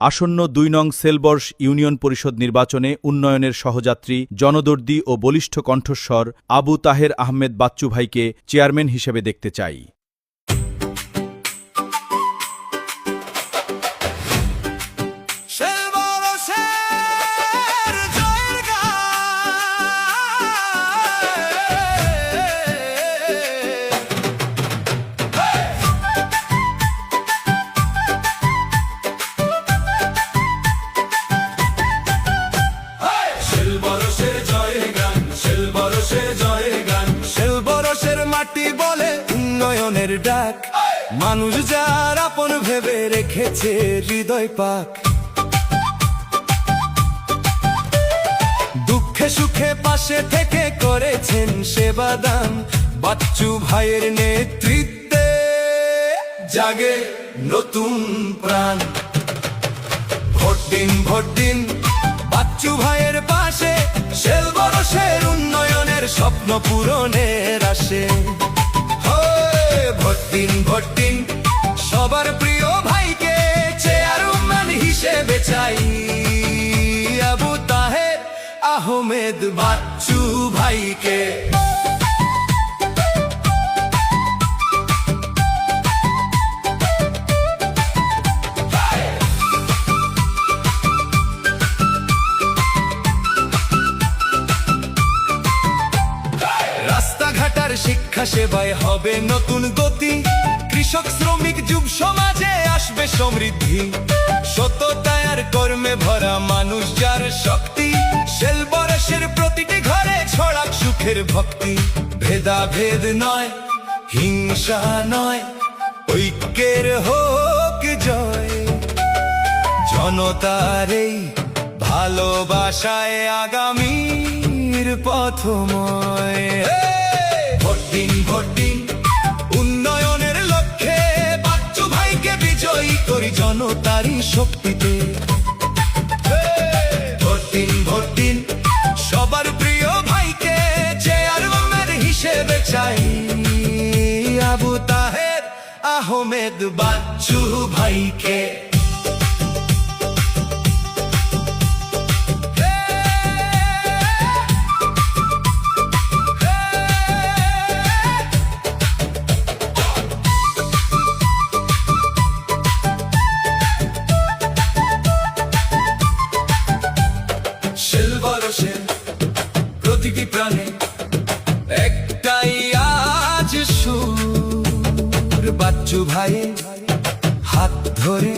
আসন্ন ২ নং সেলবর্ষ ইউনিয়ন পরিষদ নির্বাচনে উন্নয়নের সহযাত্রী, জনদর্দী ও বলিষ্ঠ কণ্ঠস্বর আবু তাহের আহমেদ বাচ্চু ভাইকে চেয়ারম্যান হিসেবে দেখতে চাই। মাটি বলে উন্নয়নের ডাক, মানুষ যার আপন ভেবে রেখেছে হৃদয় পাক। দুঃখে সুখে পাশে থেকে করেছেন সেবা দান, বাচ্চু ভাইয়ের নেতৃত্বে জাগে নতুন প্রাণ। ভোট দিন বাচ্চু ভাইয়ের পাশে, সেলবরসের উন্নয়নের স্বপ্ন পূরণের আসে। ভোট দিন সবার প্রিয় ভাইকে চেয়ারম্যান হিসেবে চাই, আবু তাহের আহমেদ বাচ্চু ভাইকে। রাস্তাঘাটার শিক্ষা সেবায় হবে নতুন গতি, কৃষক শ্রমিক যুব সমাজে আসবে সমৃদ্ধি। সততায় আর কর্মে ভরা মানুষ যার শক্তি, সেলবরসের প্রতিটি ঘরে ছড়াক সুখের ভক্তি। ভেদাভেদ নয়, হিংসা নয়, ঐক্যের হোক জয়। জনতার এই ভালোবাসায় আগামীর পথময়। ভোট দিন উন্নয়নের লক্ষ্যে বাচ্চু ভাইকে বিজয়ী করি জনতারই শক্তিতে। ভোট দিন সবার প্রিয় ভাইকে চেয়ারম্যান হিসেবে চাই, আবু তাহের আহমেদ বাচ্চু ভাইকে। সেলবরসের প্রতিটি প্রাণে একটাই আজ সুর, বাচ্চু ভাইয়ের হাত ধরে